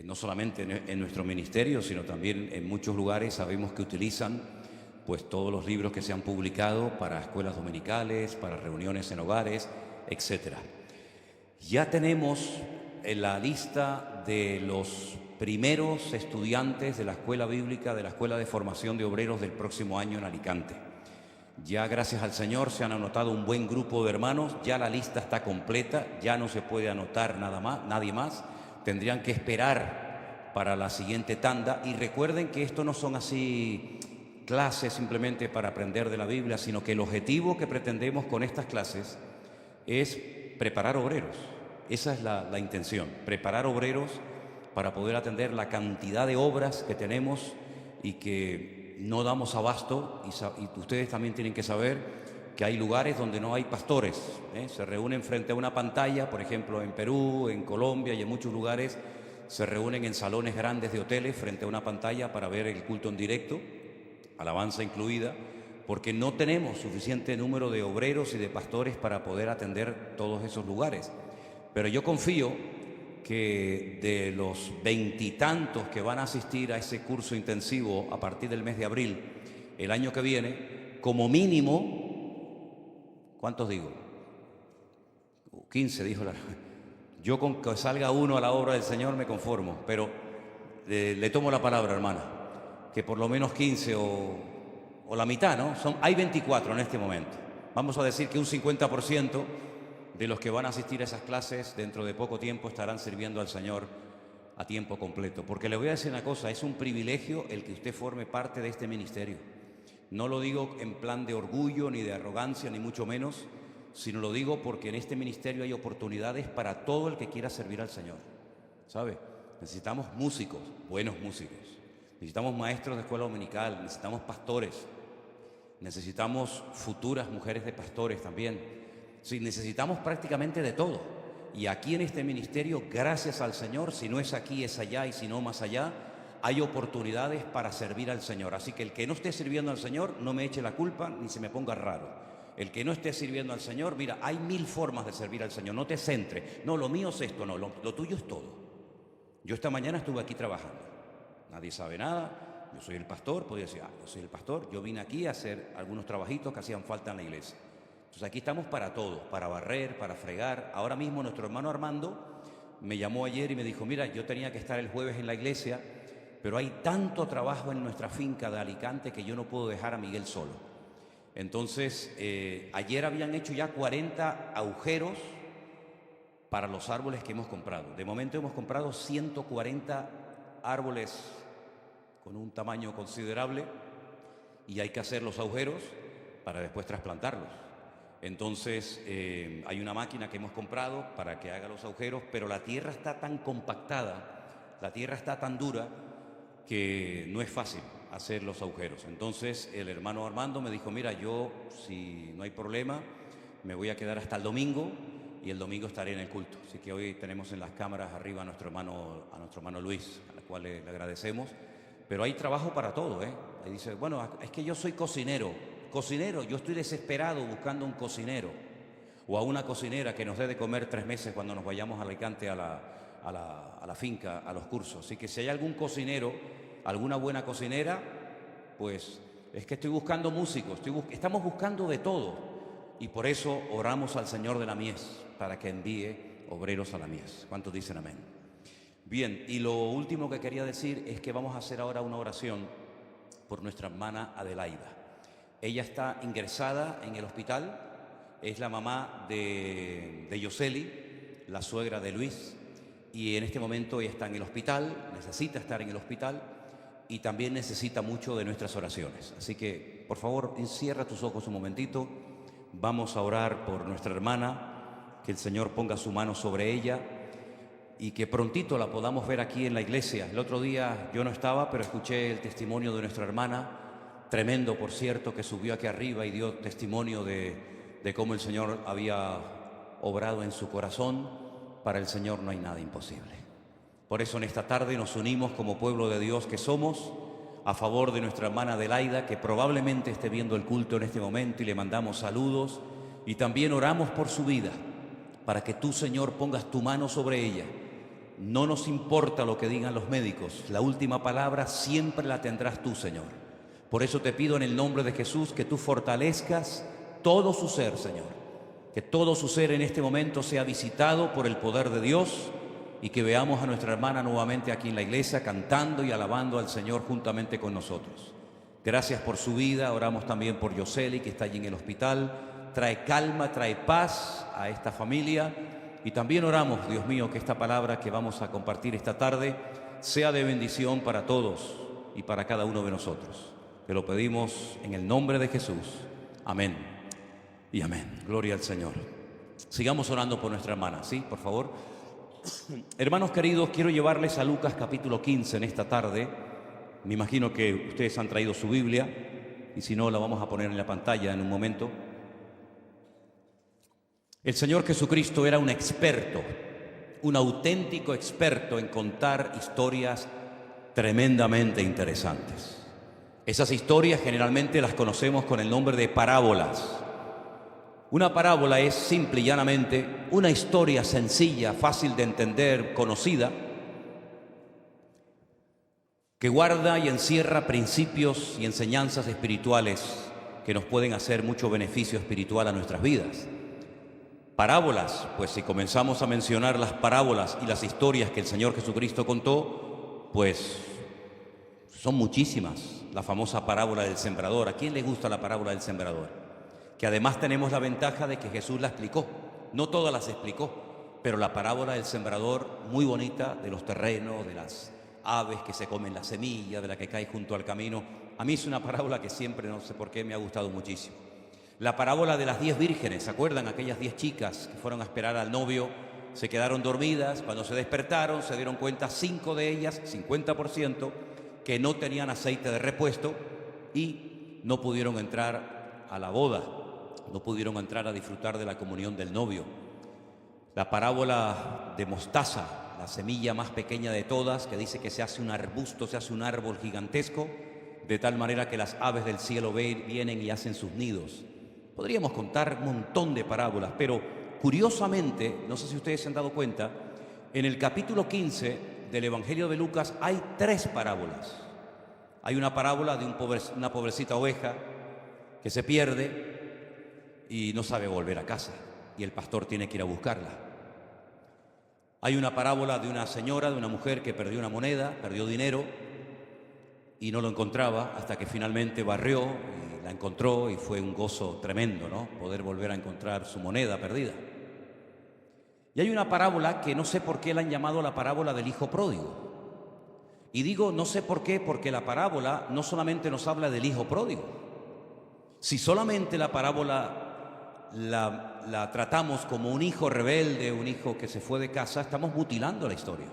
no solamente en nuestro ministerio, sino también en muchos lugares sabemos que utilizan pues todos los libros que se han publicado para escuelas dominicales, para reuniones en hogares, etcétera. Ya tenemos en la lista de los primeros estudiantes de la escuela bíblica, de la Escuela de Formación de Obreros del próximo año en Alicante. Ya gracias al Señor se han anotado un buen grupo de hermanos, ya la lista está completa, ya no se puede anotar nadie más, tendrían que esperar para la siguiente tanda. Y recuerden que esto no son así clases simplemente para aprender de la Biblia, sino que el objetivo que pretendemos con estas clases es preparar obreros. Esa es la intención, preparar obreros para poder atender la cantidad de obras que tenemos y que no damos abasto. Y ustedes también tienen que saber que hay lugares donde no hay pastores, se reúnen frente a una pantalla, por ejemplo en Perú, en Colombia y en muchos lugares se reúnen en salones grandes de hoteles frente a una pantalla para ver el culto en directo, alabanza incluida, porque no tenemos suficiente número de obreros y de pastores para poder atender todos esos lugares. Pero yo confío que de los 20 y tantos que van a asistir a ese curso intensivo a partir del mes de abril, el año que viene, como mínimo, ¿cuántos digo? 15, dijo la... Yo con que salga uno a la obra del Señor me conformo, pero le tomo la palabra, hermana, que por lo menos 15 o la mitad, ¿no? Hay 24 en este momento. Vamos a decir que un 50% de los que van a asistir a esas clases dentro de poco tiempo estarán sirviendo al Señor a tiempo completo. Porque le voy a decir una cosa, es un privilegio el que usted forme parte de este ministerio. No lo digo en plan de orgullo, ni de arrogancia, ni mucho menos, sino lo digo porque en este ministerio hay oportunidades para todo el que quiera servir al Señor. ¿Sabe? Necesitamos músicos, buenos músicos. Necesitamos maestros de escuela dominical, necesitamos pastores, necesitamos futuras mujeres de pastores también. Sí, necesitamos prácticamente de todo. Y aquí en este ministerio, gracias al Señor, si no es aquí, es allá, y si no más allá, hay oportunidades para servir al Señor. Así que el que no esté sirviendo al Señor, no me eche la culpa ni se me ponga raro. El que no esté sirviendo al Señor, mira, hay 1000 formas de servir al Señor. No te centres. No, lo mío es esto, no, lo tuyo es todo. Yo esta mañana estuve aquí trabajando. Nadie sabe nada. Yo soy el pastor, podría decir, yo soy el pastor. Yo vine aquí a hacer algunos trabajitos que hacían falta en la iglesia. Entonces aquí estamos para todo, para barrer, para fregar. Ahora mismo nuestro hermano Armando me llamó ayer y me dijo, mira, yo tenía que estar el jueves en la iglesia, pero hay tanto trabajo en nuestra finca de Alicante que yo no puedo dejar a Miguel solo. Entonces, ayer habían hecho ya 40 agujeros para los árboles que hemos comprado. De momento hemos comprado 140 árboles con un tamaño considerable y hay que hacer los agujeros para después trasplantarlos. Entonces hay una máquina que hemos comprado para que haga los agujeros, pero la tierra está tan compactada, la tierra está tan dura que no es fácil hacer los agujeros. Entonces el hermano Armando me dijo, mira, yo si no hay problema me voy a quedar hasta el domingo y el domingo estaré en el culto. Así que hoy tenemos en las cámaras arriba a nuestro hermano Luis, al cual le agradecemos. Pero hay trabajo para todo, ¿eh? Y dice, bueno, es que yo soy cocinero. Cocinero, yo estoy desesperado buscando un cocinero o a una cocinera que nos dé de comer 3 meses cuando nos vayamos a Alicante a la finca, a los cursos. Así que si hay algún cocinero, alguna buena cocinera, pues es que estoy buscando músicos, estamos buscando de todo. Y por eso oramos al Señor de la mies para que envíe obreros a la mies. ¿Cuántos dicen amén? Bien, y lo último que quería decir es que vamos a hacer ahora una oración por nuestra hermana Adelaida. Ella está ingresada en el hospital, es la mamá de Yoseli, la suegra de Luis, y en este momento ella está en el hospital, necesita estar en el hospital y también necesita mucho de nuestras oraciones. Así que, por favor, encierra tus ojos un momentito, vamos a orar por nuestra hermana, que el Señor ponga su mano sobre ella y que prontito la podamos ver aquí en la iglesia. El otro día yo no estaba, pero escuché el testimonio de nuestra hermana, tremendo, por cierto, que subió aquí arriba y dio testimonio de cómo el Señor había obrado en su corazón. Para el Señor no hay nada imposible. Por eso en esta tarde nos unimos como pueblo de Dios que somos a favor de nuestra hermana Adelaida, que probablemente esté viendo el culto en este momento, y le mandamos saludos y también oramos por su vida, para que tú, Señor, pongas tu mano sobre ella no nos importa lo que digan los médicos. La última palabra siempre la tendrás tú, Señor. Por eso te pido en el nombre de Jesús que tú fortalezcas todo su ser, Señor. Que todo su ser en este momento sea visitado por el poder de Dios y que veamos a nuestra hermana nuevamente aquí en la iglesia cantando y alabando al Señor juntamente con nosotros. Gracias por su vida. Oramos también por Yoseli, que está allí en el hospital. Trae calma, trae paz a esta familia. Y también oramos, Dios mío, que esta palabra que vamos a compartir esta tarde sea de bendición para todos y para cada uno de nosotros. Te lo pedimos en el nombre de Jesús. Amén y amén. Gloria al Señor. Sigamos orando por nuestra hermana, ¿sí? Por favor. Hermanos queridos, quiero llevarles a Lucas capítulo 15 en esta tarde. Me imagino que ustedes han traído su Biblia y si no, la vamos a poner en la pantalla en un momento. El Señor Jesucristo era un experto, un auténtico experto en contar historias tremendamente interesantes. Esas historias generalmente las conocemos con el nombre de parábolas. Una parábola es simple y llanamente una historia sencilla, fácil de entender, conocida, que guarda y encierra principios y enseñanzas espirituales que nos pueden hacer mucho beneficio espiritual a nuestras vidas. Parábolas, pues si comenzamos a mencionar las parábolas y las historias que el Señor Jesucristo contó, pues son muchísimas. La famosa parábola del sembrador. ¿A quién le gusta la parábola del sembrador? Que además tenemos la ventaja de que Jesús la explicó. No todas las explicó, pero la parábola del sembrador, muy bonita, de los terrenos, de las aves que se comen la semilla, de la que cae junto al camino. A mí es una parábola que siempre, no sé por qué, me ha gustado muchísimo. La parábola de las 10 vírgenes, ¿se acuerdan? Aquellas 10 chicas que fueron a esperar al novio, se quedaron dormidas, cuando se despertaron se dieron cuenta 5 de ellas, 50%, que no tenían aceite de repuesto y no pudieron entrar a la boda, no pudieron entrar a disfrutar de la comunión del novio. La parábola de mostaza, la semilla más pequeña de todas, que dice que se hace un arbusto, se hace un árbol gigantesco, de tal manera que las aves del cielo vienen y hacen sus nidos. Podríamos contar un montón de parábolas, pero curiosamente, no sé si ustedes se han dado cuenta, en el capítulo 15 del Evangelio de Lucas hay 3 parábolas. Hay una parábola de una pobrecita oveja que se pierde y no sabe volver a casa y el pastor tiene que ir a buscarla. Hay una parábola de una señora, de una mujer que perdió una moneda, perdió dinero y no lo encontraba hasta que finalmente barrió y la encontró y fue un gozo tremendo, ¿no? Poder volver a encontrar su moneda perdida. Y hay una parábola que no sé por qué la han llamado la parábola del hijo pródigo. Y digo no sé por qué, porque la parábola no solamente nos habla del hijo pródigo. Si solamente la parábola la tratamos como un hijo rebelde, un hijo que se fue de casa, estamos mutilando la historia.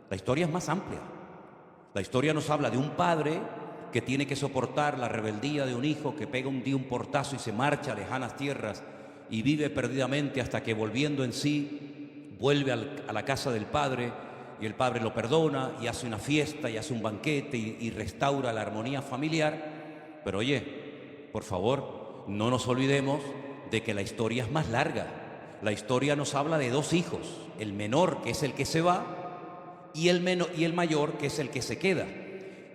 La historia es más amplia. La historia nos habla de un padre que tiene que soportar la rebeldía de un hijo que pega un día un portazo y se marcha a lejanas tierras y vive perdidamente hasta que volviendo en sí vuelve a la casa del padre y el padre lo perdona y hace una fiesta y hace un banquete y restaura la armonía familiar. Pero oye, por favor, no nos olvidemos de que la historia es más larga. La historia nos habla de 2 hijos, el menor que es el que se va y el mayor que es el que se queda.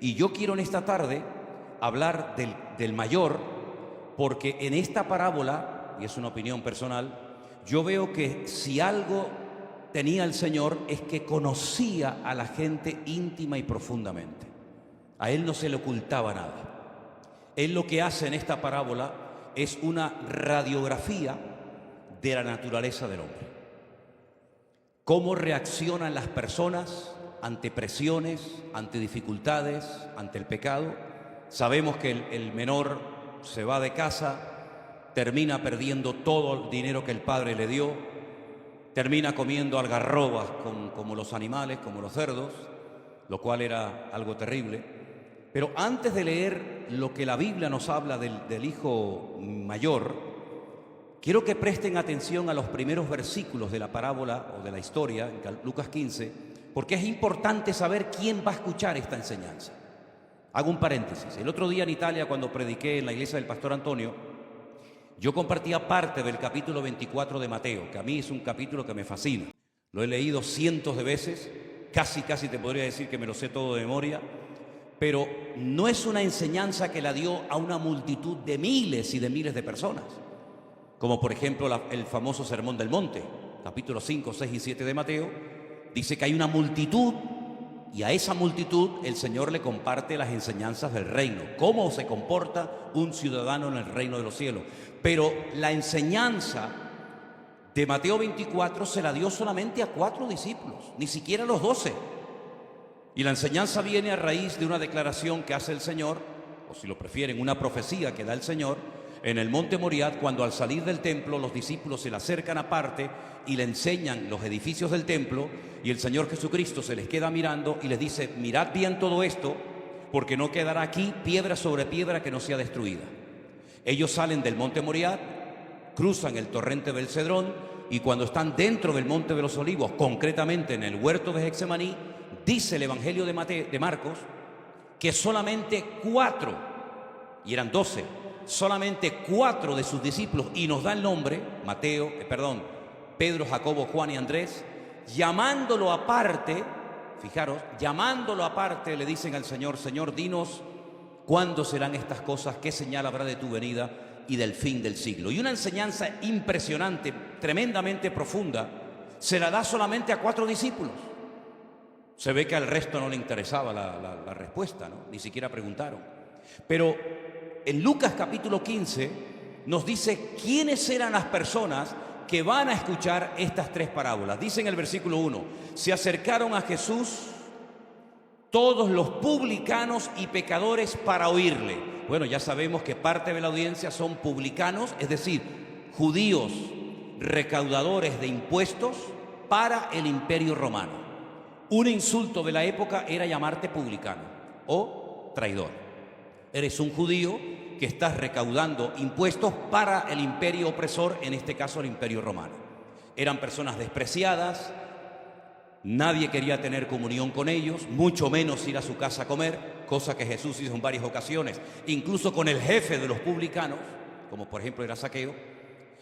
Y yo quiero en esta tarde hablar del mayor, porque en esta parábola, y es una opinión personal, yo veo que si algo tenía el Señor es que conocía a la gente íntima y profundamente. A Él no se le ocultaba nada. Él lo que hace en esta parábola es una radiografía de la naturaleza del hombre. Cómo reaccionan las personas ante presiones, ante dificultades, ante el pecado. Sabemos que el menor se va de casa, termina perdiendo todo el dinero que el padre le dio, termina comiendo algarrobas como los animales, como los cerdos, lo cual era algo terrible. Pero antes de leer lo que la Biblia nos habla del hijo mayor, quiero que presten atención a los primeros versículos de la parábola o de la historia, en Lucas 15, porque es importante saber quién va a escuchar esta enseñanza. Hago un paréntesis. El otro día en Italia, cuando prediqué en la iglesia del pastor Antonio, yo compartía parte del capítulo 24 de Mateo, que a mí es un capítulo que me fascina. Lo he leído cientos de veces casi te podría decir que me lo sé todo de memoria, pero no es una enseñanza que la dio a una multitud de miles y de miles de personas, como por ejemplo el famoso Sermón del Monte, capítulos 5, 6 y 7 de Mateo, dice que hay una multitud y a esa multitud el Señor le comparte las enseñanzas del reino, cómo se comporta un ciudadano en el reino de los cielos. Pero la enseñanza de Mateo 24 se la dio solamente a 4 discípulos, ni siquiera a los 12. Y la enseñanza viene a raíz de una declaración que hace el Señor, o si lo prefieren, una profecía que da el Señor en el monte Moriah, cuando al salir del templo los discípulos se le acercan aparte y le enseñan los edificios del templo, y el Señor Jesucristo se les queda mirando y les dice: mirad bien todo esto, porque no quedará aquí piedra sobre piedra que no sea destruida. Ellos salen del monte Moriah, cruzan el torrente del Cedrón, y cuando están dentro del monte de los Olivos, concretamente en el huerto de Getsemaní, dice el Evangelio de Marcos que solamente 4, y eran 12, solamente 4 de sus discípulos, y nos da el nombre, Pedro, Jacobo, Juan y Andrés, llamándolo aparte, fijaros, llamándolo aparte, le dicen al Señor: Señor, dinos cuándo serán estas cosas, qué señal habrá de tu venida y del fin del siglo. Y una enseñanza impresionante, tremendamente profunda, se la da solamente a 4 discípulos. Se ve que al resto no le interesaba la respuesta, ¿no? Ni siquiera preguntaron. Pero en Lucas capítulo 15 nos dice quiénes eran las personas que van a escuchar estas 3 parábolas. Dice en el versículo 1: se acercaron a Jesús todos los publicanos y pecadores para oírle. Bueno, ya sabemos que parte de la audiencia son publicanos, es decir, judíos recaudadores de impuestos para el Imperio Romano. Un insulto de la época era llamarte publicano o traidor. Eres un judío que estás recaudando impuestos para el imperio opresor, en este caso el Imperio Romano. Eran personas despreciadas, nadie quería tener comunión con ellos, mucho menos ir a su casa a comer, cosa que Jesús hizo en varias ocasiones, incluso con el jefe de los publicanos, como por ejemplo era Zaqueo.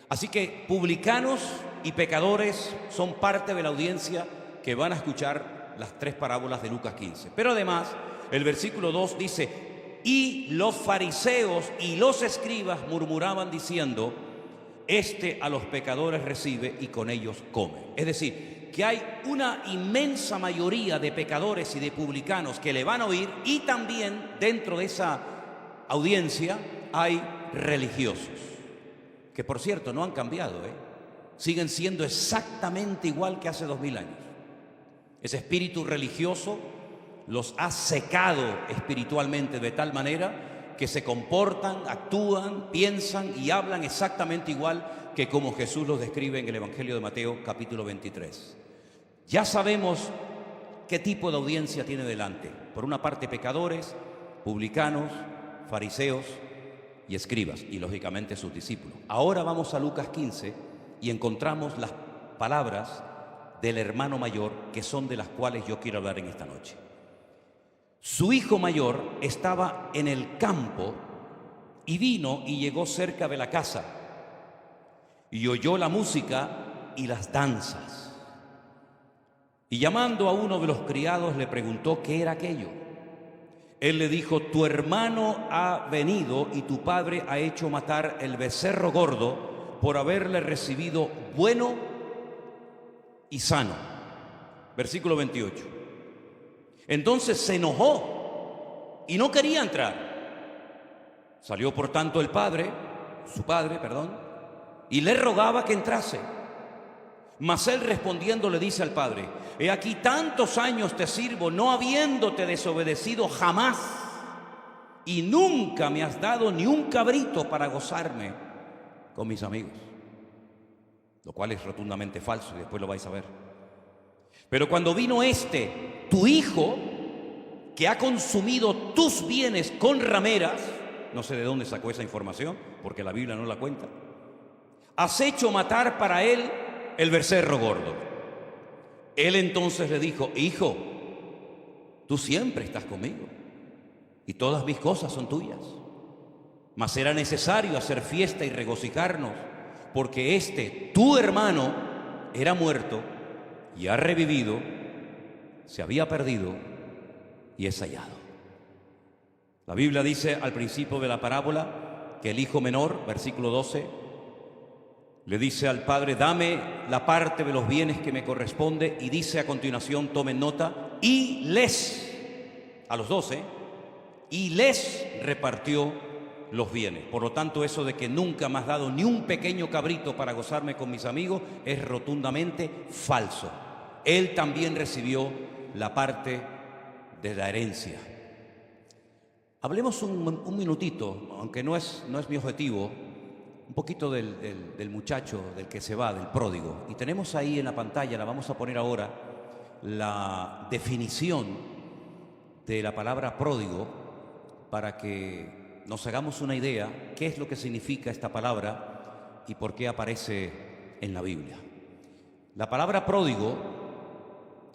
Así que publicanos y pecadores son parte de la audiencia que van a escuchar las 3 parábolas de Lucas 15. Pero además, el versículo 2 dice: y los fariseos y los escribas murmuraban diciendo: este a los pecadores recibe y con ellos come. Es decir, que hay una inmensa mayoría de pecadores y de publicanos que le van a oír, y también dentro de esa audiencia hay religiosos, que por cierto no han cambiado, siguen siendo exactamente igual que hace 2000 años. Ese espíritu religioso los ha secado espiritualmente de tal manera que se comportan, actúan, piensan y hablan exactamente igual que como Jesús los describe en el Evangelio de Mateo capítulo 23. Ya sabemos qué tipo de audiencia tiene delante. Por una parte, pecadores, publicanos, fariseos y escribas, y lógicamente sus discípulos. Ahora vamos a Lucas 15 y encontramos las palabras del hermano mayor, que son de las cuales yo quiero hablar en esta noche. Su hijo mayor estaba en el campo y vino y llegó cerca de la casa y oyó la música y las danzas. Y llamando a uno de los criados le preguntó qué era aquello. Él le dijo: tu hermano ha venido y tu padre ha hecho matar el becerro gordo por haberle recibido bueno y sano. Versículo 28. Entonces se enojó y no quería entrar. Salió por tanto su padre, y le rogaba que entrase. Mas él respondiendo le dice al padre: he aquí tantos años te sirvo, no habiéndote desobedecido jamás, y nunca me has dado ni un cabrito para gozarme con mis amigos. Lo cual es rotundamente falso, y después lo vais a ver. Pero cuando vino tu hijo, que ha consumido tus bienes con rameras, no sé de dónde sacó esa información, porque la Biblia no la cuenta, has hecho matar para él el becerro gordo. Él entonces le dijo: hijo, tú siempre estás conmigo y todas mis cosas son tuyas, mas era necesario hacer fiesta y regocijarnos, porque tu hermano era muerto y ha revivido, se había perdido y es hallado. La Biblia dice al principio de la parábola que el hijo menor, versículo 12, le dice al padre: dame la parte de los bienes que me corresponde, y dice a continuación, tomen nota, y les, a los 12, y les repartió los bienes. Por lo tanto, eso de que nunca me has dado ni un pequeño cabrito para gozarme con mis amigos es rotundamente falso. Él también recibió la parte de la herencia. Hablemos un minutito, aunque no es mi objetivo, un poquito del muchacho, del que se va, del pródigo. Y tenemos ahí en la pantalla, la vamos a poner ahora, la definición de la palabra pródigo, para que nos hagamos una idea qué es lo que significa esta palabra y por qué aparece en la Biblia. La palabra pródigo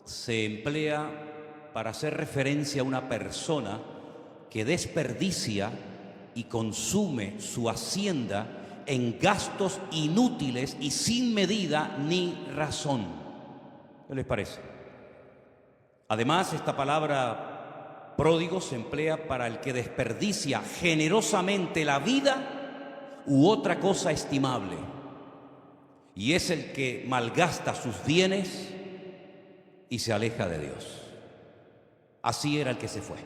se emplea para hacer referencia a una persona que desperdicia y consume su hacienda en gastos inútiles y sin medida ni razón. ¿Qué les parece? Además, esta palabra pródigo se emplea para el que desperdicia generosamente la vida u otra cosa estimable, y es el que malgasta sus bienes y se aleja de Dios. Así era el que se fue.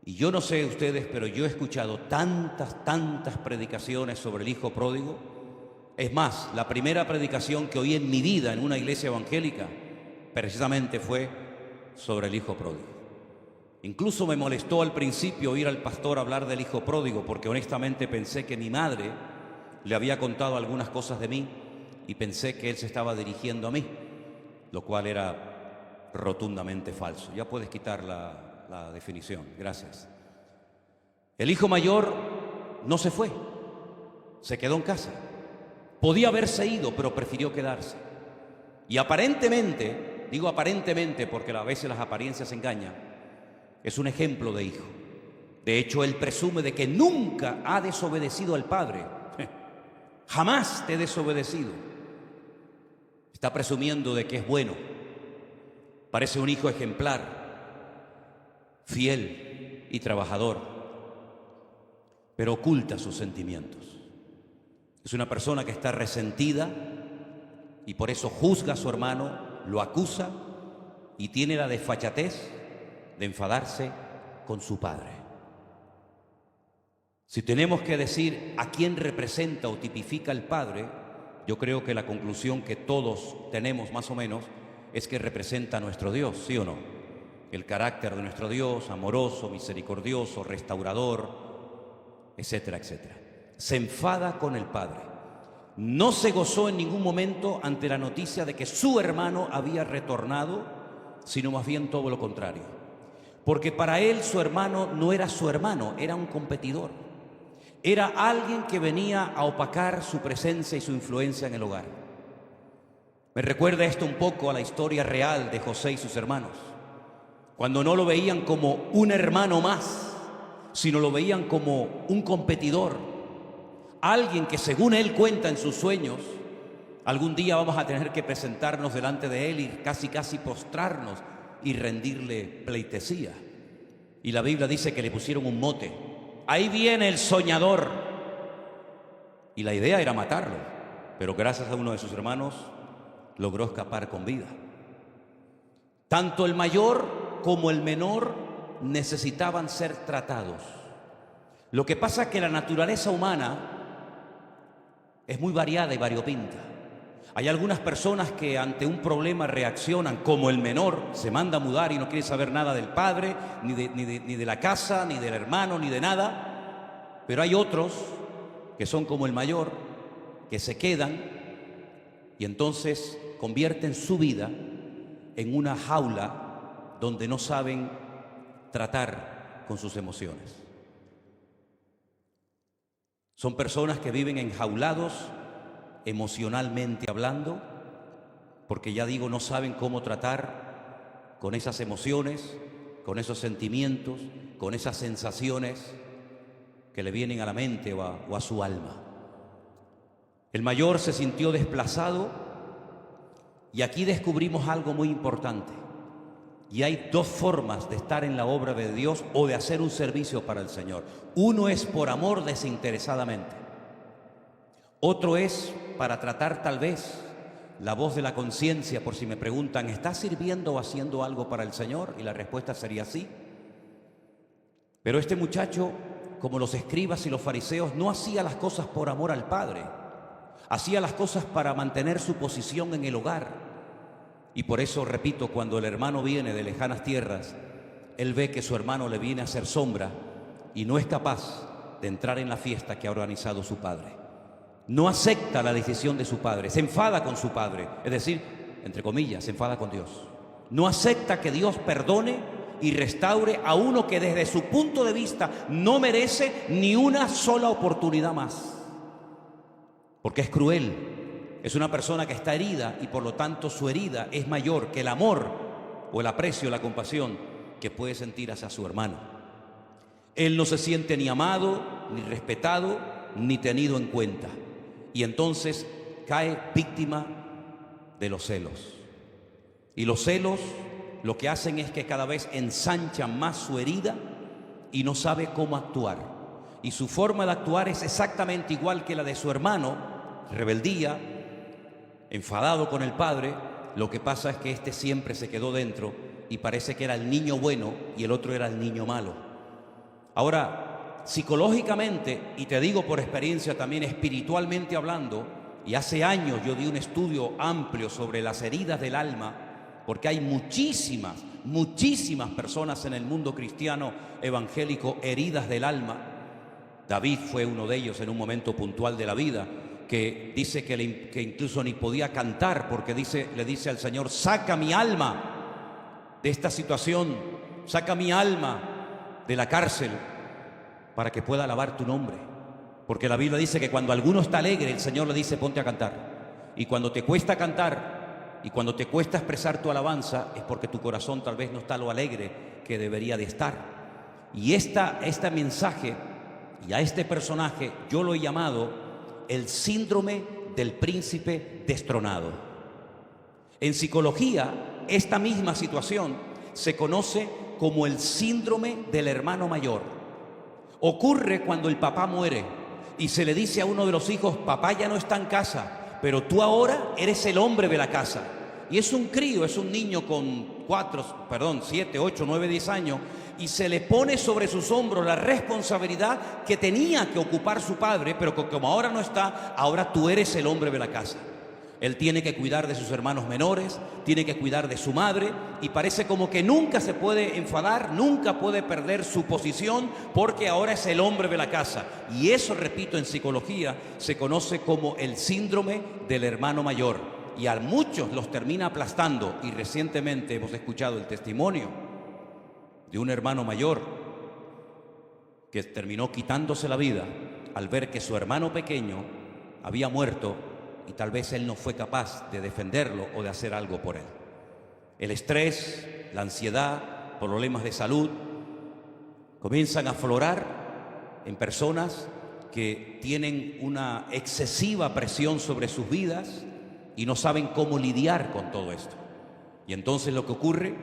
Y yo no sé ustedes, pero yo he escuchado tantas predicaciones sobre el hijo pródigo. Es más, la primera predicación que oí en mi vida en una iglesia evangélica precisamente fue sobre el hijo pródigo. Incluso me molestó al principio oír al pastor hablar del hijo pródigo, porque honestamente pensé que mi madre le había contado algunas cosas de mí y pensé que él se estaba dirigiendo a mí, lo cual era rotundamente falso. Ya puedes quitar la definición, gracias. El hijo mayor no se fue, se quedó en casa. Podía haberse ido, pero prefirió quedarse. Y aparentemente, digo aparentemente porque a veces las apariencias engañan, es un ejemplo de hijo. De hecho, él presume de que nunca ha desobedecido al padre. Jamás te he desobedecido. Está presumiendo de que es bueno. Parece un hijo ejemplar, fiel y trabajador, pero oculta sus sentimientos. Es una persona que está resentida y por eso juzga a su hermano, lo acusa y tiene la desfachatez de enfadarse con su padre. Si tenemos que decir a quién representa o tipifica el padre, yo creo que la conclusión que todos tenemos más o menos es que representa a nuestro Dios, ¿sí o no? El carácter de nuestro Dios, amoroso, misericordioso, restaurador, etcétera, etcétera. Se enfada con el padre. No se gozó en ningún momento ante la noticia de que su hermano había retornado, sino más bien todo lo contrario. Porque para él su hermano no era su hermano, era un competidor. Era alguien que venía a opacar su presencia y su influencia en el hogar. Me recuerda esto un poco a la historia real de José y sus hermanos, cuando no lo veían como un hermano más, sino lo veían como un competidor, alguien que según él cuenta en sus sueños, algún día vamos a tener que presentarnos delante de él y casi postrarnos y rendirle pleitesía. Y la Biblia dice que le pusieron un mote: ahí viene el soñador. Y la idea era matarlo, pero gracias a uno de sus hermanos logró escapar con vida. Tanto el mayor como el menor necesitaban ser tratados. Lo que pasa es que la naturaleza humana es muy variada y variopinta. Hay algunas personas que ante un problema reaccionan como el menor, se manda a mudar y no quiere saber nada del padre, ni de la casa, ni del hermano, ni de nada. Pero hay otros que son como el mayor, que se quedan y entonces convierten su vida en una jaula donde no saben tratar con sus emociones. Son personas que viven enjaulados emocionalmente hablando, porque ya digo, no saben cómo tratar con esas emociones, con esos sentimientos, con esas sensaciones que le vienen a la mente o a su alma. El mayor se sintió desplazado y aquí descubrimos algo muy importante. Y hay dos formas de estar en la obra de Dios o de hacer un servicio para el Señor. Uno es por amor desinteresadamente. Otro es para tratar tal vez la voz de la conciencia, por si me preguntan, ¿estás sirviendo o haciendo algo para el Señor? Y la respuesta sería sí. Pero este muchacho, como los escribas y los fariseos, no hacía las cosas por amor al Padre. Hacía las cosas para mantener su posición en el hogar. Y por eso, repito, cuando el hermano viene de lejanas tierras, él ve que su hermano le viene a hacer sombra y no es capaz de entrar en la fiesta que ha organizado su padre. No acepta la decisión de su padre, se enfada con su padre, es decir, entre comillas, se enfada con Dios. No acepta que Dios perdone y restaure a uno que desde su punto de vista no merece ni una sola oportunidad más. Porque es cruel. Es una persona que está herida y por lo tanto su herida es mayor que el amor o el aprecio, la compasión que puede sentir hacia su hermano. Él no se siente ni amado, ni respetado, ni tenido en cuenta. Y entonces cae víctima de los celos. Y los celos lo que hacen es que cada vez ensanchan más su herida y no sabe cómo actuar. Y su forma de actuar es exactamente igual que la de su hermano, rebeldía, enfadado con el padre. Lo que pasa es que este siempre se quedó dentro y parece que era el niño bueno y el otro era el niño malo. Ahora, psicológicamente, y te digo por experiencia también espiritualmente hablando, y hace años yo di un estudio amplio sobre las heridas del alma, porque hay muchísimas personas en el mundo cristiano evangélico heridas del alma. David fue uno de ellos en un momento puntual de la vida, que dice que incluso ni podía cantar porque le dice al Señor, saca mi alma de esta situación, saca mi alma de la cárcel para que pueda alabar tu nombre. Porque la Biblia dice que cuando alguno está alegre, el Señor le dice, ponte a cantar. Y cuando te cuesta cantar y cuando te cuesta expresar tu alabanza, es porque tu corazón tal vez no está lo alegre que debería de estar. Y este mensaje y a este personaje yo lo he llamado el síndrome del príncipe destronado. En psicología, esta misma situación se conoce como el síndrome del hermano mayor. Ocurre cuando el papá muere y se le dice a uno de los hijos, papá ya no está en casa, pero tú ahora eres el hombre de la casa. Y es un crío, es un niño con 7, 8, 9, 10 años, y se le pone sobre sus hombros la responsabilidad que tenía que ocupar su padre, pero que como ahora no está, ahora tú eres el hombre de la casa. Él tiene que cuidar de sus hermanos menores, tiene que cuidar de su madre, y parece como que nunca se puede enfadar, nunca puede perder su posición, porque ahora es el hombre de la casa. Y eso, repito, en psicología se conoce como el síndrome del hermano mayor. Y a muchos los termina aplastando, y recientemente hemos escuchado el testimonio de un hermano mayor que terminó quitándose la vida al ver que su hermano pequeño había muerto y tal vez él no fue capaz de defenderlo o de hacer algo por él. El estrés, la ansiedad, problemas de salud comienzan a aflorar en personas que tienen una excesiva presión sobre sus vidas y no saben cómo lidiar con todo esto. Y entonces lo que ocurre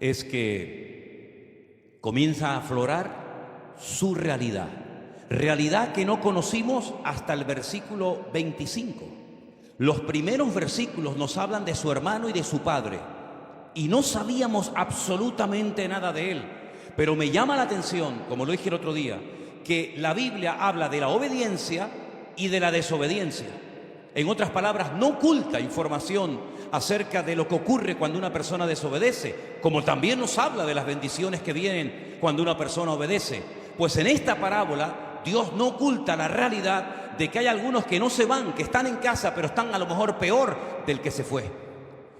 es que comienza a aflorar su realidad que no conocimos hasta el versículo 25. Los primeros versículos nos hablan de su hermano y de su padre, y no sabíamos absolutamente nada de él. Pero me llama la atención, como lo dije el otro día, que la Biblia habla de la obediencia y de la desobediencia. En otras palabras, no oculta información acerca de lo que ocurre cuando una persona desobedece, como también nos habla de las bendiciones que vienen cuando una persona obedece. Pues en esta parábola Dios no oculta la realidad de que hay algunos que no se van, que están en casa, pero están a lo mejor peor del que se fue.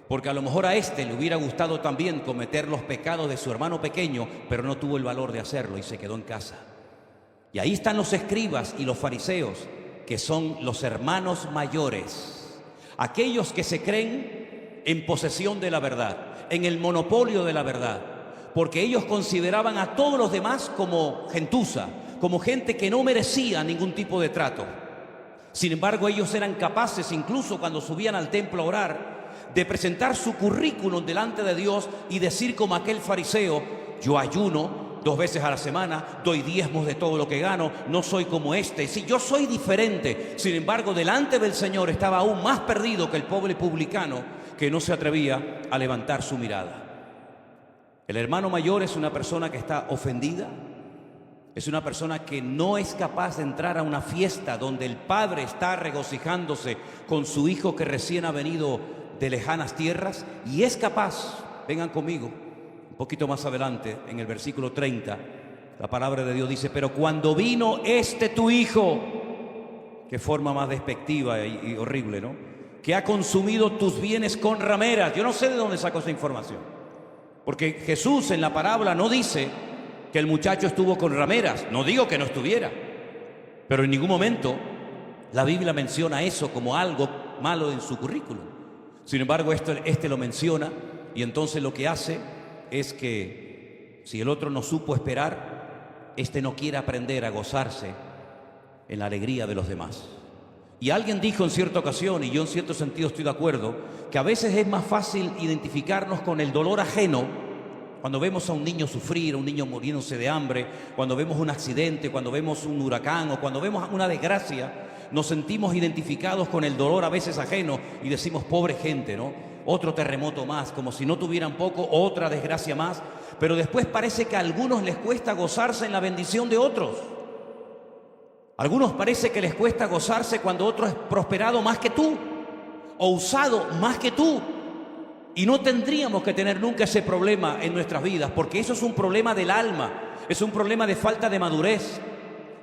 Porque a lo mejor a este le hubiera gustado también cometer los pecados de su hermano pequeño, pero no tuvo el valor de hacerlo y se quedó en casa. Y ahí están los escribas y los fariseos, que son los hermanos mayores, aquellos que se creen en posesión de la verdad, en el monopolio de la verdad, porque ellos consideraban a todos los demás como gentuza, como gente que no merecía ningún tipo de trato. Sin embargo, ellos eran capaces, incluso cuando subían al templo a orar, de presentar su currículum delante de Dios y decir como aquel fariseo: yo ayuno 2 veces a la semana, doy diezmos de todo lo que gano, no soy como este. Sí, yo soy diferente. Sin embargo, delante del Señor estaba aún más perdido que el pobre publicano que no se atrevía a levantar su mirada. El hermano mayor es una persona que está ofendida, es una persona que no es capaz de entrar a una fiesta donde el padre está regocijándose con su hijo que recién ha venido de lejanas tierras, y es capaz, vengan conmigo, un poquito más adelante, en el versículo 30, la palabra de Dios dice: pero cuando vino este tu hijo, qué forma más despectiva y horrible, ¿no?, que ha consumido tus bienes con rameras. Yo no sé de dónde sacó esa información, porque Jesús en la parábola no dice que el muchacho estuvo con rameras. No digo que no estuviera, pero en ningún momento la Biblia menciona eso como algo malo en su currículum. Sin embargo, este lo menciona, y entonces lo que hace es que si el otro no supo esperar, este no quiere aprender a gozarse en la alegría de los demás. Y alguien dijo en cierta ocasión, y yo en cierto sentido estoy de acuerdo, que a veces es más fácil identificarnos con el dolor ajeno cuando vemos a un niño sufrir, a un niño muriéndose de hambre, cuando vemos un accidente, cuando vemos un huracán o cuando vemos una desgracia. Nos sentimos identificados con el dolor a veces ajeno y decimos: pobre gente, ¿no? Otro terremoto más, como si no tuvieran poco, otra desgracia más. Pero después parece que a algunos les cuesta gozarse en la bendición de otros. A algunos parece que les cuesta gozarse cuando otro es prosperado más que tú o usado más que tú. Y no tendríamos que tener nunca ese problema en nuestras vidas, porque eso es un problema del alma, es un problema de falta de madurez,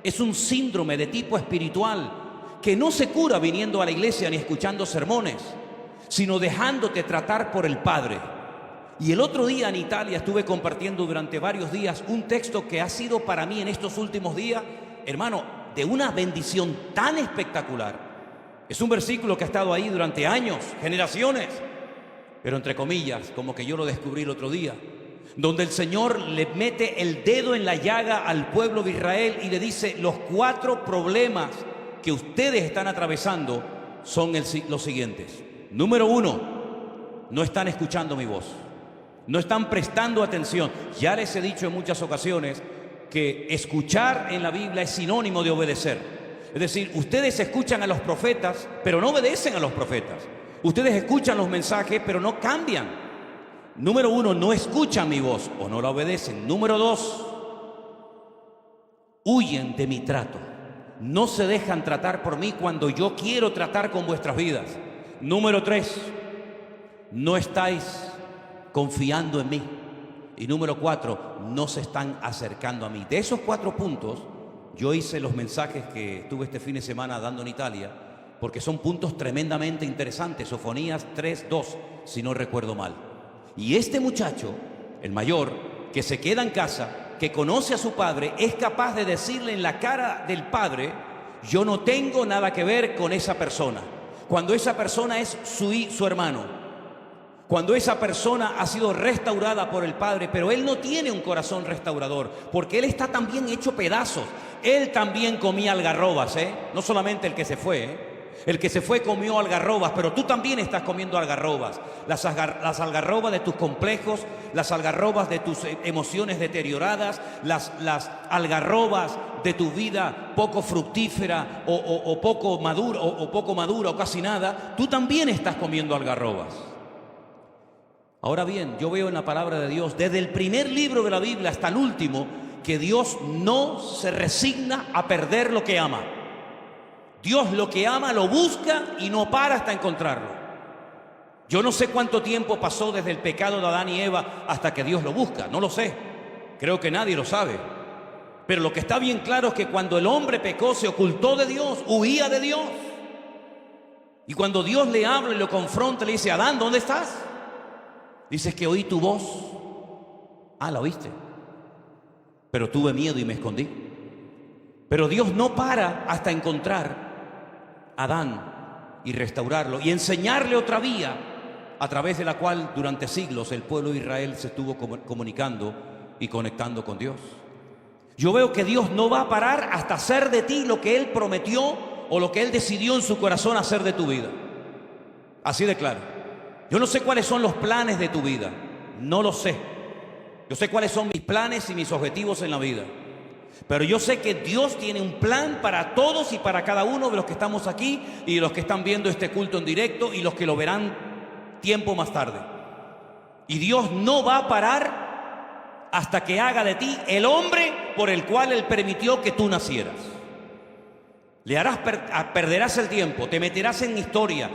es un síndrome de tipo espiritual que no se cura viniendo a la iglesia ni escuchando sermones, sino dejándote tratar por el Padre. Y el otro día en Italia estuve compartiendo durante varios días un texto que ha sido para mí en estos últimos días, hermano, de una bendición tan espectacular. Es un versículo que ha estado ahí durante años, generaciones, pero entre comillas, como que yo lo descubrí el otro día, donde el Señor le mete el dedo en la llaga al pueblo de Israel y le dice: los 4 problemas que ustedes están atravesando son los siguientes. Número 1, no están escuchando mi voz, no están prestando atención. Ya les he dicho en muchas ocasiones que escuchar en la Biblia es sinónimo de obedecer. Es decir, ustedes escuchan a los profetas, pero no obedecen a los profetas. Ustedes escuchan los mensajes, pero no cambian. Número 1, no escuchan mi voz o no la obedecen. Número 2, huyen de mi trato. No se dejan tratar por mí cuando yo quiero tratar con vuestras vidas. Número 3, no estáis confiando en mí. Y número 4, no se están acercando a mí. De esos 4 puntos, yo hice los mensajes que tuve este fin de semana dando en Italia, porque son puntos tremendamente interesantes. Sofonías 3:2, si no recuerdo mal. Y este muchacho, el mayor, que se queda en casa, que conoce a su padre, es capaz de decirle en la cara del padre: yo no tengo nada que ver con esa persona. Cuando esa persona es su hermano, cuando esa persona ha sido restaurada por el Padre, pero él no tiene un corazón restaurador, porque él está también hecho pedazos. Él también comía algarrobas, no solamente el que se fue, El que se fue comió algarrobas, pero tú también estás comiendo algarrobas. Las algarrobas de tus complejos, las algarrobas de tus emociones deterioradas, las algarrobas de tu vida poco fructífera o poco madura o casi nada. Tú también estás comiendo algarrobas. Ahora bien, yo veo en la palabra de Dios, desde el primer libro de la Biblia hasta el último, que Dios no se resigna a perder lo que ama. Dios lo que ama lo busca y no para hasta encontrarlo. Yo no sé cuánto tiempo pasó desde el pecado de Adán y Eva hasta que Dios lo busca, no lo sé. Creo que nadie lo sabe. Pero lo que está bien claro es que cuando el hombre pecó, se ocultó de Dios, huía de Dios. Y cuando Dios le habla y lo confronta, le dice: Adán, ¿dónde estás? Dices que oí tu voz. Ah, la oíste. Pero tuve miedo y me escondí. Pero Dios no para hasta encontrar a Adán y restaurarlo y enseñarle otra vía a través de la cual durante siglos el pueblo de Israel se estuvo comunicando y conectando con Dios. Yo veo que Dios no va a parar hasta hacer de ti lo que Él prometió o lo que Él decidió en su corazón hacer de tu vida. Así de claro. Yo no sé cuáles son los planes de tu vida, no lo sé. Yo sé cuáles son mis planes y mis objetivos en la vida. Pero yo sé que Dios tiene un plan para todos y para cada uno de los que estamos aquí y los que están viendo este culto en directo y los que lo verán tiempo más tarde. Y Dios no va a parar hasta que haga de ti el hombre por el cual Él permitió que tú nacieras. Perderás el tiempo, te meterás en historia,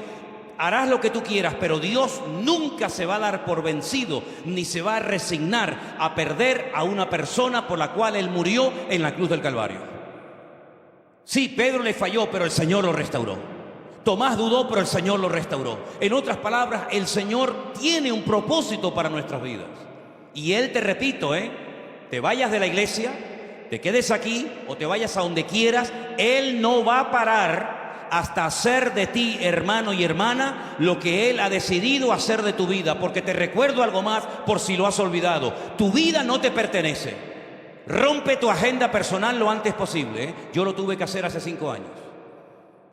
harás lo que tú quieras, pero Dios nunca se va a dar por vencido, ni se va a resignar a perder a una persona por la cual Él murió en la cruz del Calvario. Sí, Pedro le falló, pero el Señor lo restauró. Tomás dudó, pero el Señor lo restauró. En otras palabras, el Señor tiene un propósito para nuestras vidas. Y Él, te repito, te vayas de la iglesia, te quedes aquí o te vayas a donde quieras, Él no va a parar hasta hacer de ti, hermano y hermana, lo que Él ha decidido hacer de tu vida. Porque te recuerdo algo más por si lo has olvidado. Tu vida no te pertenece. Rompe tu agenda personal lo antes posible. Yo lo tuve que hacer hace 5 años.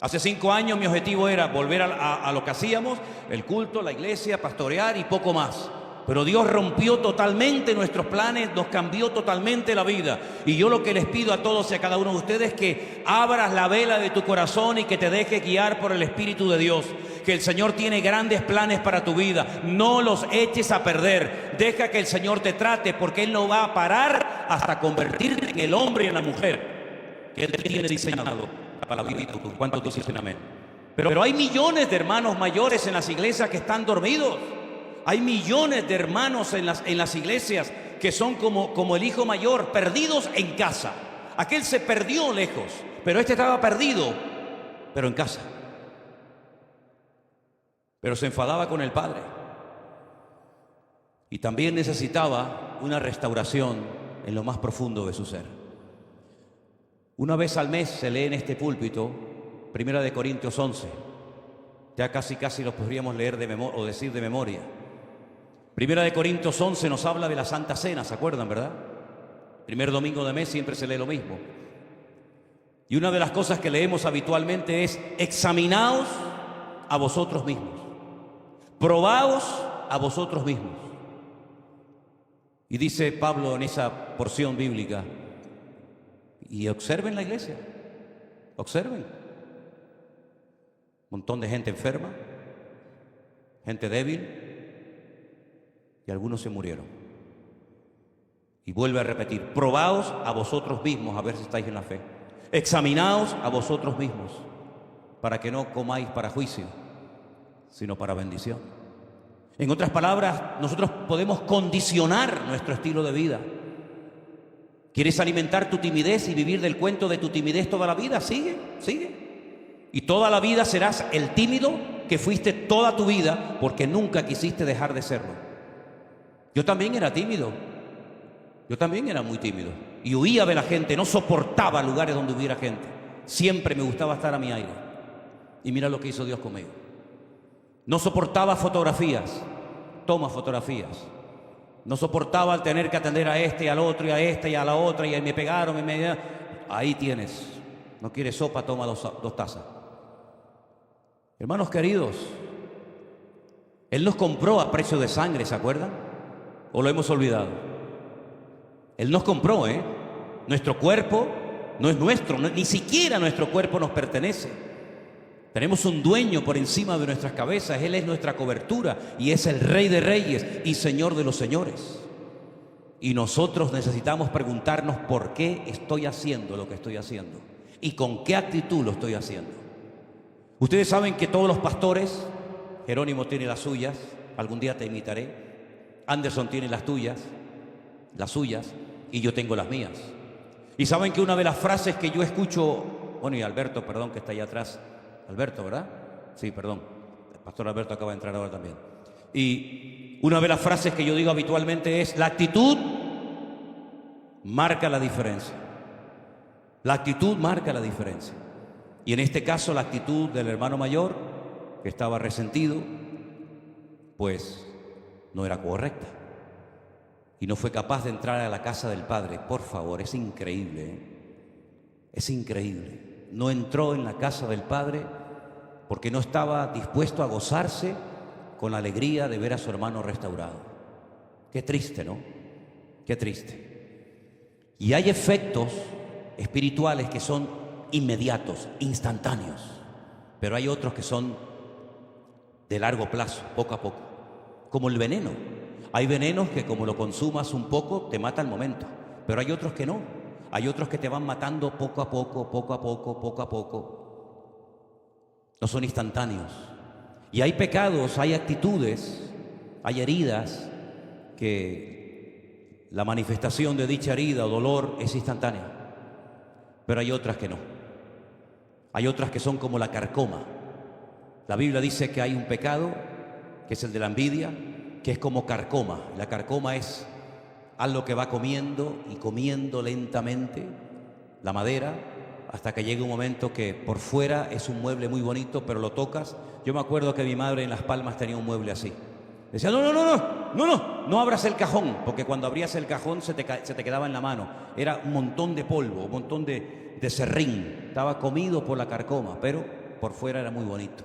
Hace 5 años mi objetivo era volver a lo que hacíamos, el culto, la iglesia, pastorear y poco más. Pero Dios rompió totalmente nuestros planes, nos cambió totalmente la vida. Y yo lo que les pido a todos y a cada uno de ustedes es que abras la vela de tu corazón y que te dejes guiar por el Espíritu de Dios. Que el Señor tiene grandes planes para tu vida. No los eches a perder. Deja que el Señor te trate, porque Él no va a parar hasta convertirte en el hombre y en la mujer que Él tiene diseñado para la vida. ¿Cuántos dicen amén? Pero hay millones de hermanos mayores en las iglesias que están dormidos. Hay millones de hermanos en las iglesias que son como el hijo mayor, perdidos en casa. Aquel se perdió lejos, pero este estaba perdido, pero en casa. Pero se enfadaba con el padre. Y también necesitaba una restauración en lo más profundo de su ser. Una vez al mes se lee en este púlpito 1 Corintios 11. Ya casi lo podríamos leer de memoria o decir de memoria. 1 Corintios 11 nos habla de la Santa Cena, ¿se acuerdan, verdad? Primer domingo de mes siempre se lee lo mismo. Y una de las cosas que leemos habitualmente es: examinaos a vosotros mismos, probaos a vosotros mismos. Y dice Pablo en esa porción bíblica: y observen la iglesia, observen. Un montón de gente enferma, gente débil, y algunos se murieron. Y vuelve a repetir: probaos a vosotros mismos a ver si estáis en la fe. Examinaos a vosotros mismos, para que no comáis para juicio, sino para bendición. En otras palabras, nosotros podemos condicionar nuestro estilo de vida. ¿Quieres alimentar tu timidez y vivir del cuento de tu timidez toda la vida? Sigue. Y toda la vida serás el tímido que fuiste toda tu vida, porque nunca quisiste dejar de serlo. Yo también era tímido. Yo también era muy tímido. Y huía de la gente, no soportaba lugares donde hubiera gente. Siempre me gustaba estar a mi aire. Y mira lo que hizo Dios conmigo. No soportaba fotografías. Toma fotografías. No soportaba el tener que atender a este y al otro y a esta y a la otra, y me pegaron, ahí tienes. No quieres sopa, toma dos tazas. Hermanos queridos, Él nos compró a precio de sangre, ¿se acuerdan? ¿O lo hemos olvidado? Él nos compró, Nuestro cuerpo no es nuestro, ni siquiera nuestro cuerpo nos pertenece. Tenemos un dueño por encima de nuestras cabezas. Él es nuestra cobertura y es el Rey de Reyes y Señor de los señores. Y nosotros necesitamos preguntarnos: ¿por qué estoy haciendo lo que estoy haciendo? ¿Y con qué actitud lo estoy haciendo? Ustedes saben que todos los pastores, Jerónimo tiene las suyas, algún día te imitaré, Anderson tiene las suyas, y yo tengo las mías. Y saben que una de las frases que yo escucho, bueno, y Alberto, perdón, que está allá atrás, Alberto, ¿verdad? Sí, perdón, el pastor Alberto acaba de entrar ahora también. Y una de las frases que yo digo habitualmente es: la actitud marca la diferencia. La actitud marca la diferencia. Y en este caso la actitud del hermano mayor, que estaba resentido, pues no era correcta. Y no fue capaz de entrar a la casa del Padre. Por favor, es increíble, Es increíble. No entró en la casa del Padre porque no estaba dispuesto a gozarse con la alegría de ver a su hermano restaurado. Qué triste, ¿no? Qué triste. Y hay efectos espirituales que son inmediatos, instantáneos, pero hay otros que son de largo plazo, poco a poco, como el veneno. Hay venenos que como lo consumas un poco te mata al momento, pero hay otros que no. Hay otros que te van matando poco a poco, poco a poco, poco a poco. No son instantáneos. Y hay pecados, hay actitudes, hay heridas que la manifestación de dicha herida o dolor es instantánea, pero hay otras que no. Hay otras que son como la carcoma. La Biblia dice que hay un pecado, que es el de la envidia, que es como carcoma. La carcoma es algo que va comiendo y comiendo lentamente la madera hasta que llega un momento que por fuera es un mueble muy bonito, pero lo tocas. Yo me acuerdo que mi madre en Las Palmas tenía un mueble así. Decía, no abras el cajón, porque cuando abrías el cajón se te quedaba en la mano. Era un montón de polvo, un montón de serrín. Estaba comido por la carcoma, pero por fuera era muy bonito.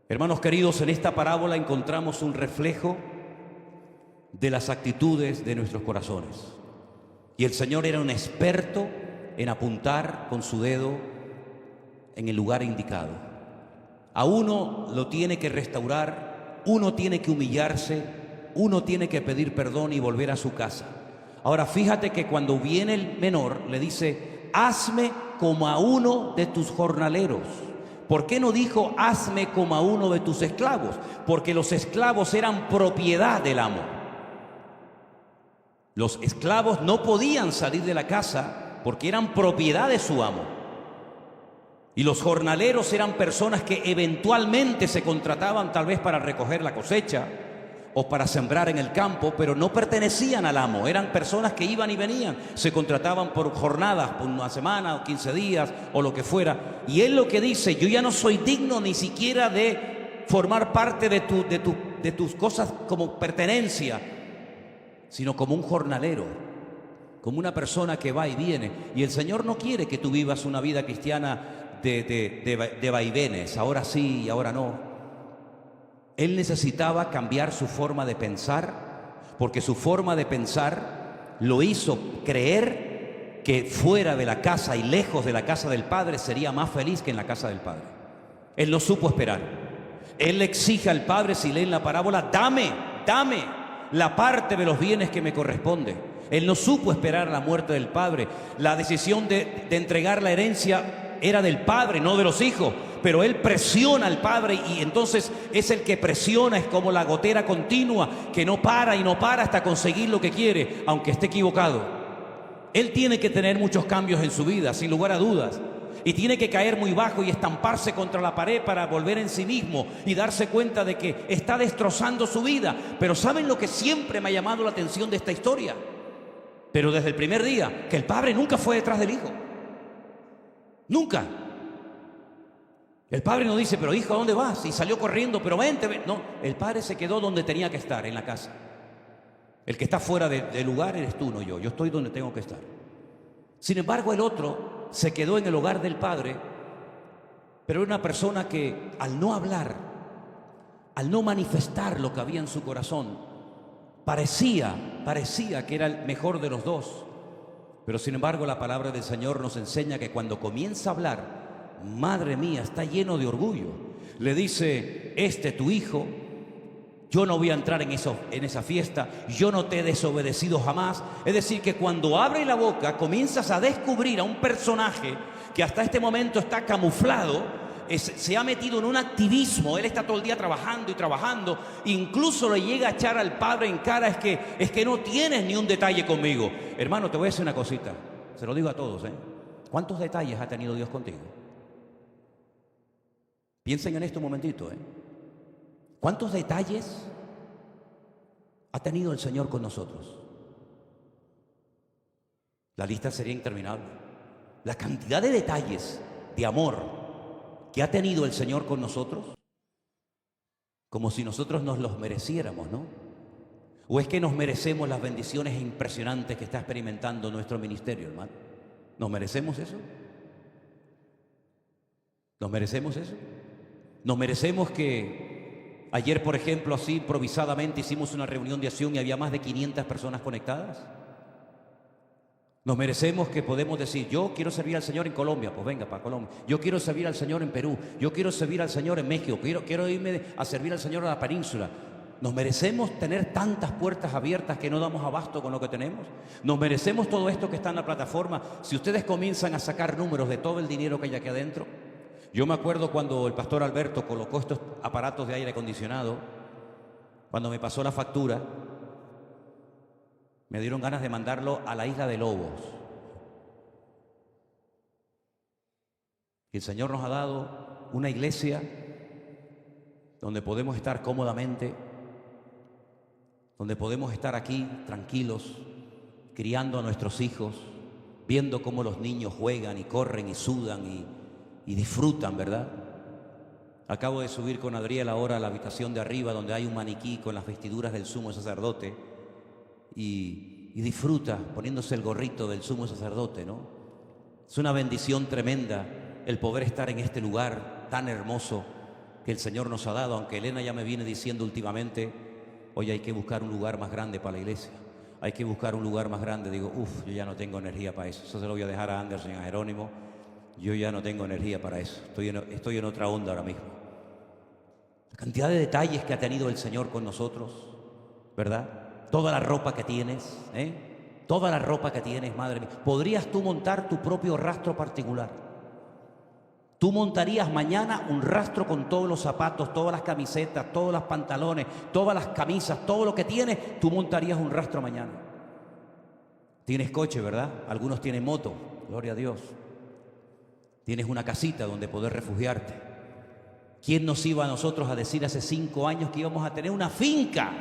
Hermanos queridos, en esta parábola encontramos un reflejo de las actitudes de nuestros corazones. Y el Señor era un experto en apuntar con su dedo en el lugar indicado. A uno lo tiene que restaurar, uno tiene que humillarse, uno tiene que pedir perdón y volver a su casa. Ahora fíjate que cuando viene el menor le dice, hazme como a uno de tus jornaleros. ¿Por qué no dijo hazme como a uno de tus esclavos? Porque los esclavos eran propiedad del amo. Los esclavos no podían salir de la casa porque eran propiedad de su amo. Y los jornaleros eran personas que eventualmente se contrataban tal vez para recoger la cosecha o para sembrar en el campo, pero no pertenecían al amo. Eran personas que iban y venían, se contrataban por jornadas, por una semana o 15 días o lo que fuera. Y él lo que dice, yo ya no soy digno ni siquiera de formar parte de tus cosas como pertenencia, sino como un jornalero, como una persona que va y viene. Y el Señor no quiere que tú vivas una vida cristiana de vaivenes, ahora sí y ahora no. Él necesitaba cambiar su forma de pensar, porque su forma de pensar lo hizo creer que fuera de la casa y lejos de la casa del Padre sería más feliz que en la casa del Padre. Él no supo esperar. Él le exige al Padre, si leen la parábola, dame la parte de los bienes que me corresponde. Él no supo esperar a la muerte del Padre. La decisión de entregar la herencia era del Padre, no de los hijos, pero él presiona al Padre y entonces es el que presiona, es como la gotera continua que no para y no para hasta conseguir lo que quiere, aunque esté equivocado. Él tiene que tener muchos cambios en su vida, sin lugar a dudas, y tiene que caer muy bajo y estamparse contra la pared para volver en sí mismo y darse cuenta de que está destrozando su vida. Pero ¿saben lo que siempre me ha llamado la atención de esta historia? Pero desde el primer día, que el Padre nunca fue detrás del Hijo. Nunca. El Padre no dice, pero hijo, ¿a dónde vas? Y salió corriendo, pero vente. No, el Padre se quedó donde tenía que estar, en la casa. El que está fuera de lugar eres tú, no yo. Yo estoy donde tengo que estar. Sin embargo, el otro se quedó en el hogar del Padre, pero era una persona que al no hablar, al no manifestar lo que había en su corazón, parecía que era el mejor de los dos. Pero sin embargo la palabra del Señor nos enseña que cuando comienza a hablar, madre mía, está lleno de orgullo. Le dice, tu hijo, yo no voy a entrar en esa fiesta, yo no te he desobedecido jamás. Es decir, que cuando abre la boca comienzas a descubrir a un personaje que hasta este momento está camuflado, se ha metido en un activismo. Él está todo el día trabajando y trabajando, incluso le llega a echar al Padre en cara, es que no tienes ni un detalle conmigo. Hermano, te voy a decir una cosita, se lo digo a todos, ¿cuántos detalles ha tenido Dios contigo? Piensen en esto un momentito, ¿cuántos detalles ha tenido el Señor con nosotros? La lista sería interminable. La cantidad de detalles de amor que ha tenido el Señor con nosotros, como si nosotros nos los mereciéramos, ¿no? ¿O es que nos merecemos las bendiciones impresionantes que está experimentando nuestro ministerio, hermano? ¿Nos merecemos eso? ¿Nos merecemos eso? ¿Nos merecemos que Ayer, por ejemplo, así improvisadamente hicimos una reunión de acción y había más de 500 personas conectadas. Nos merecemos que podemos decir, yo quiero servir al Señor en Colombia, pues venga para Colombia. Yo quiero servir al Señor en Perú, yo quiero servir al Señor en México, quiero irme a servir al Señor a la península. ¿Nos merecemos tener tantas puertas abiertas que no damos abasto con lo que tenemos? ¿Nos merecemos todo esto que está en la plataforma? Si ustedes comienzan a sacar números de todo el dinero que hay aquí adentro. Yo me acuerdo cuando el pastor Alberto colocó estos aparatos de aire acondicionado, cuando me pasó la factura, me dieron ganas de mandarlo a la isla de Lobos. Y el Señor nos ha dado una iglesia donde podemos estar cómodamente, donde podemos estar aquí tranquilos, criando a nuestros hijos, viendo cómo los niños juegan y corren y sudan y disfrutan, ¿verdad? Acabo de subir con Adriel ahora a la habitación de arriba, donde hay un maniquí con las vestiduras del sumo sacerdote, y disfruta poniéndose el gorrito del sumo sacerdote, ¿no? Es una bendición tremenda el poder estar en este lugar tan hermoso que el Señor nos ha dado, aunque Elena ya me viene diciendo últimamente, hoy hay que buscar un lugar más grande para la iglesia, hay que buscar un lugar más grande. Digo, yo ya no tengo energía para eso, eso se lo voy a dejar a Anderson y a Jerónimo, yo ya no tengo energía para eso, estoy en otra onda ahora mismo. La cantidad de detalles que ha tenido el Señor con nosotros, ¿verdad? Toda la ropa que tienes, toda la ropa que tienes, madre mía. ¿Podrías tú montar tu propio rastro particular? Tú montarías mañana un rastro con todos los zapatos, todas las camisetas, todos los pantalones, todas las camisas, todo lo que tienes, tú montarías un rastro mañana. Tienes coche, ¿verdad? Algunos tienen moto, gloria a Dios. Tienes una casita donde poder refugiarte. ¿Quién nos iba a nosotros a decir hace 5 años que íbamos a tener una finca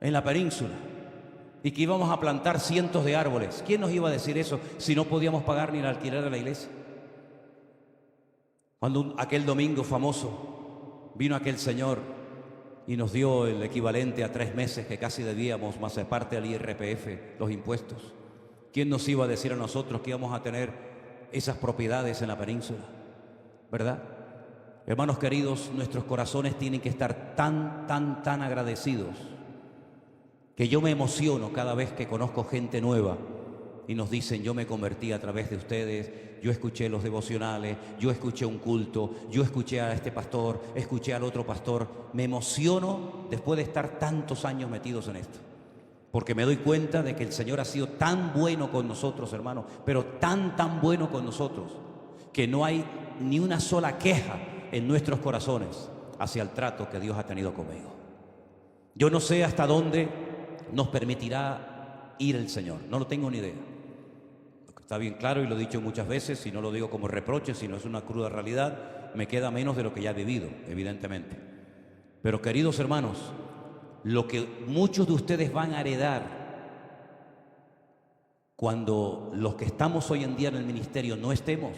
en la península y que íbamos a plantar cientos de árboles? ¿Quién nos iba a decir eso si no podíamos pagar ni el alquiler de la iglesia? Cuando aquel domingo famoso vino aquel señor y nos dio el equivalente a 3 meses que casi debíamos, más aparte del IRPF, los impuestos, ¿quién nos iba a decir a nosotros que íbamos a tener esas propiedades en la península? ¿Verdad? Hermanos queridos, nuestros corazones tienen que estar tan agradecidos que yo me emociono cada vez que conozco gente nueva y nos dicen, yo me convertí a través de ustedes, yo escuché los devocionales, yo escuché un culto, yo escuché a este pastor, escuché al otro pastor. Me emociono después de estar tantos años metidos en esto, porque me doy cuenta de que el Señor ha sido tan bueno con nosotros, hermanos, pero tan bueno con nosotros, que no hay ni una sola queja en nuestros corazones hacia el trato que Dios ha tenido conmigo. Yo no sé hasta dónde nos permitirá ir el Señor, no lo tengo ni idea. Está bien claro y lo he dicho muchas veces, y no lo digo como reproche, sino es una cruda realidad. Me queda menos de lo que ya he vivido, evidentemente. Pero queridos hermanos, lo que muchos de ustedes van a heredar cuando los que estamos hoy en día en el ministerio no estemos,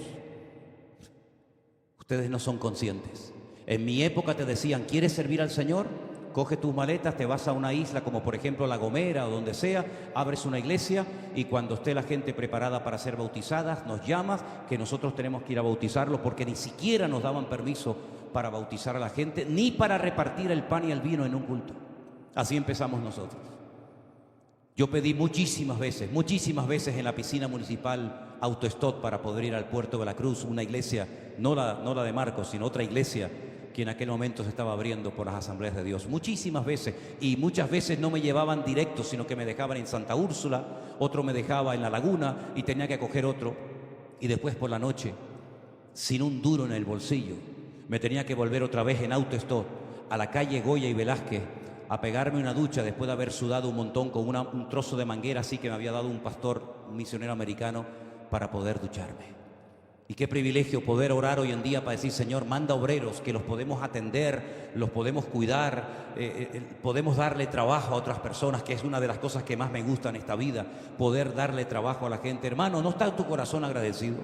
ustedes no son conscientes. En mi época te decían, ¿quieres servir al Señor? Coge tus maletas, te vas a una isla como por ejemplo La Gomera o donde sea, abres una iglesia y cuando esté la gente preparada para ser bautizadas, nos llamas, que nosotros tenemos que ir a bautizarlos, porque ni siquiera nos daban permiso para bautizar a la gente, ni para repartir el pan y el vino en un culto. Así empezamos nosotros. Yo pedí muchísimas veces en la piscina municipal autostop para poder ir al Puerto de la Cruz, una iglesia, no la de Marcos, sino otra iglesia que en aquel momento se estaba abriendo por las asambleas de Dios. Muchísimas veces, y muchas veces no me llevaban directo, sino que me dejaban en Santa Úrsula, otro me dejaba en La Laguna y tenía que coger otro. Y después por la noche, sin un duro en el bolsillo, me tenía que volver otra vez en autostop a la calle Goya y Velázquez a pegarme una ducha después de haber sudado un montón con un trozo de manguera así que me había dado un pastor, un misionero americano, para poder ducharme. Y qué privilegio poder orar hoy en día para decir, Señor, manda obreros que los podemos atender, los podemos cuidar, podemos darle trabajo a otras personas, que es una de las cosas que más me gusta en esta vida, poder darle trabajo a la gente. Hermano, ¿no está tu corazón agradecido?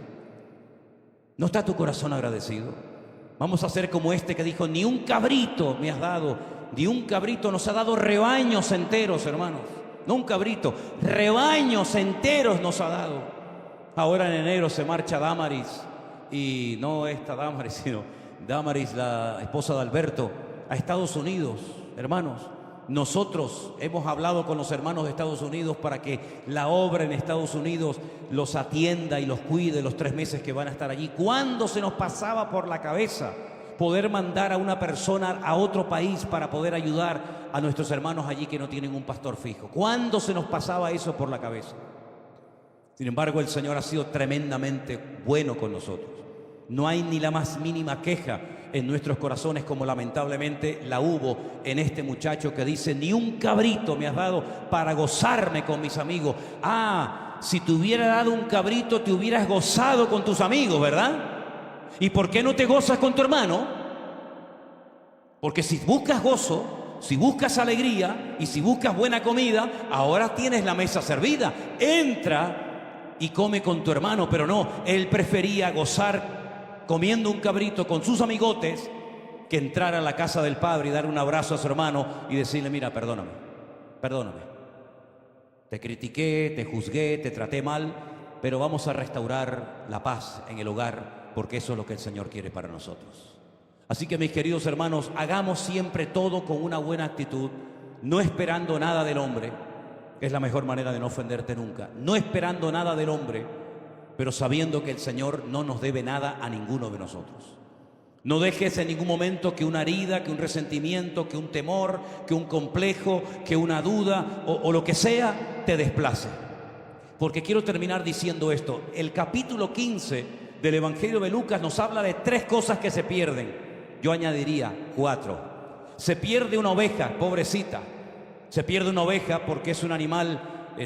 ¿No está tu corazón agradecido? Vamos a ser como este que dijo, ni un cabrito me has dado, ni un cabrito, nos ha dado rebaños enteros, hermanos. No un cabrito, rebaños enteros nos ha dado. Ahora en enero se marcha Damaris, y no esta Damaris, sino Damaris, la esposa de Alberto, a Estados Unidos, hermanos. Nosotros hemos hablado con los hermanos de Estados Unidos para que la obra en Estados Unidos los atienda y los cuide los 3 meses que van a estar allí. ¿Cuándo se nos pasaba por la cabeza poder mandar a una persona a otro país para poder ayudar a nuestros hermanos allí que no tienen un pastor fijo? ¿Cuándo se nos pasaba eso por la cabeza? Sin embargo, el Señor ha sido tremendamente bueno con nosotros. No hay ni la más mínima queja en nuestros corazones, como lamentablemente la hubo en este muchacho que dice: ni un cabrito me has dado para gozarme con mis amigos. Ah, si te hubiera dado un cabrito te hubieras gozado con tus amigos, ¿verdad? ¿Y por qué no te gozas con tu hermano? Porque si buscas gozo, si buscas alegría y si buscas buena comida, ahora tienes la mesa servida. Entra y come con tu hermano. Pero no, él prefería gozar comiendo un cabrito con sus amigotes que entrar a la casa del Padre y dar un abrazo a su hermano y decirle: mira, perdóname, perdóname, te critiqué, te juzgué, te traté mal, pero vamos a restaurar la paz en el hogar, porque eso es lo que el Señor quiere para nosotros. Así que, mis queridos hermanos, hagamos siempre todo con una buena actitud, no esperando nada del hombre, que es la mejor manera de no ofenderte nunca, no esperando nada del hombre, pero sabiendo que el Señor no nos debe nada a ninguno de nosotros. No dejes en ningún momento que una herida, que un resentimiento, que un temor, que un complejo, que una duda o lo que sea te desplace. Porque quiero terminar diciendo esto: el capítulo 15 del Evangelio de Lucas nos habla de 3 cosas que se pierden. Yo añadiría 4. Se pierde una oveja, pobrecita. Se pierde una oveja porque es un animal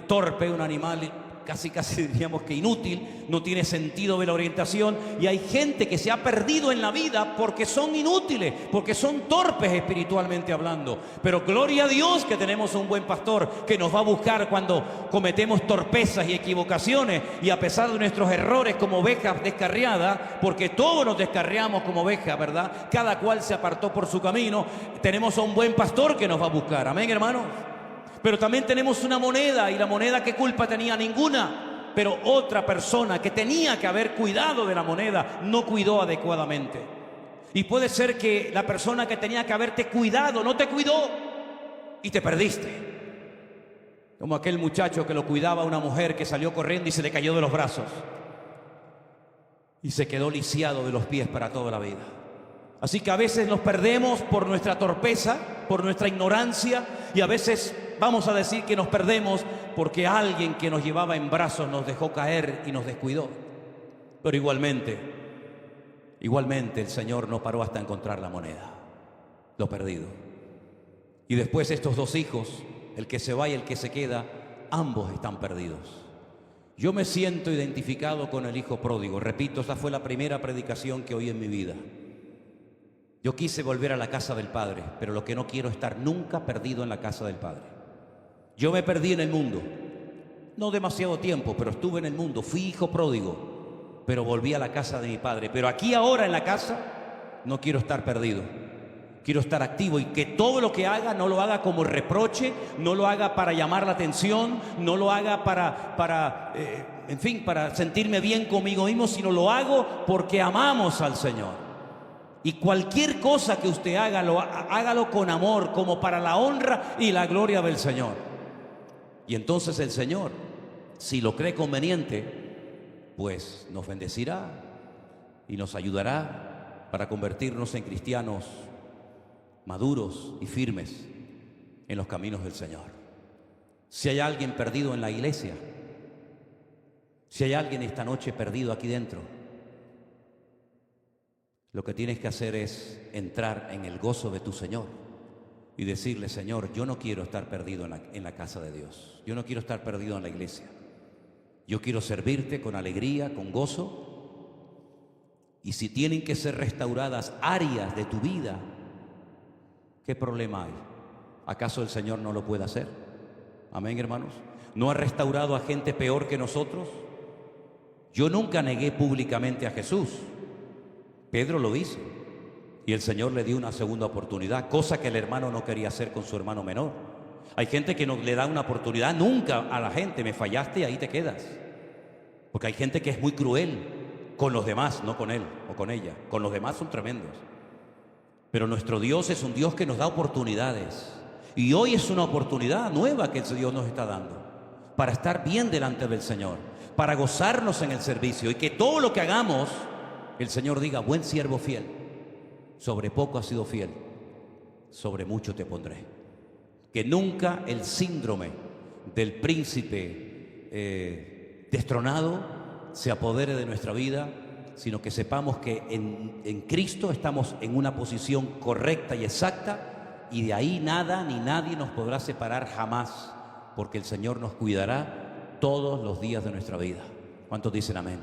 torpe, un animal casi diríamos que inútil, no tiene sentido de la orientación. Y hay gente que se ha perdido en la vida porque son inútiles, porque son torpes espiritualmente hablando. Pero gloria a Dios que tenemos un buen pastor que nos va a buscar cuando cometemos torpezas y equivocaciones, y a pesar de nuestros errores como ovejas descarriadas, porque todos nos descarriamos como ovejas, ¿verdad? Cada cual se apartó por su camino. Tenemos a un buen pastor que nos va a buscar. Amén, hermanos. Pero también tenemos una moneda, y la moneda, ¿qué culpa tenía? Ninguna. Pero otra persona que tenía que haber cuidado de la moneda no cuidó adecuadamente. Y puede ser que la persona que tenía que haberte cuidado no te cuidó y te perdiste. Como aquel muchacho que lo cuidaba una mujer que salió corriendo y se le cayó de los brazos y se quedó lisiado de los pies para toda la vida. Así que a veces nos perdemos por nuestra torpeza, por nuestra ignorancia, y a veces vamos a decir que nos perdemos porque alguien que nos llevaba en brazos nos dejó caer y nos descuidó. Pero igualmente el Señor no paró hasta encontrar la moneda, lo perdido. Y después estos 2 hijos, el que se va y el que se queda, ambos están perdidos. Yo me siento identificado con el hijo pródigo. Repito, esta fue la primera predicación que oí en mi vida. Yo quise volver a la casa del Padre, pero lo que no quiero es estar nunca perdido en la casa del Padre. Yo me perdí en el mundo, no demasiado tiempo, pero estuve en el mundo, fui hijo pródigo, pero volví a la casa de mi Padre. Pero aquí ahora en la casa no quiero estar perdido, quiero estar activo, y que todo lo que haga no lo haga como reproche, no lo haga para llamar la atención, no lo haga para sentirme bien conmigo mismo, sino lo hago porque amamos al Señor. Y cualquier cosa que usted haga, hágalo con amor, como para la honra y la gloria del Señor. Y entonces el Señor, si lo cree conveniente, pues nos bendecirá y nos ayudará para convertirnos en cristianos maduros y firmes en los caminos del Señor. Si hay alguien perdido en la iglesia, si hay alguien esta noche perdido aquí dentro, lo que tienes que hacer es entrar en el gozo de tu Señor y decirle: Señor, yo no quiero estar perdido en la casa de Dios. Yo no quiero estar perdido en la iglesia. Yo quiero servirte con alegría, con gozo. Y si tienen que ser restauradas áreas de tu vida, ¿qué problema hay? ¿Acaso el Señor no lo puede hacer? Amén, hermanos. ¿No ha restaurado a gente peor que nosotros? Yo nunca negué públicamente a Jesús. Pedro lo hizo, y el Señor le dio una segunda oportunidad, cosa que el hermano no quería hacer con su hermano menor. Hay gente que no le da una oportunidad nunca a la gente. Me fallaste y ahí te quedas. Porque hay gente que es muy cruel con los demás, no con él o con ella. Con los demás son tremendos. Pero nuestro Dios es un Dios que nos da oportunidades. Y hoy es una oportunidad nueva que Dios nos está dando para estar bien delante del Señor, para gozarnos en el servicio y que todo lo que hagamos, el Señor diga: buen siervo fiel, sobre poco has sido fiel, sobre mucho te pondré. Que nunca el síndrome del príncipe destronado se apodere de nuestra vida, sino que sepamos que en Cristo estamos en una posición correcta y exacta, y de ahí nada ni nadie nos podrá separar jamás, porque el Señor nos cuidará todos los días de nuestra vida. ¿Cuántos dicen amén?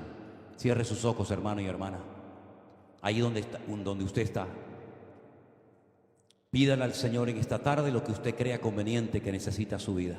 Cierre sus ojos, hermano y hermana. Ahí donde usted está. Pídale al Señor en esta tarde lo que usted crea conveniente que necesita su vida.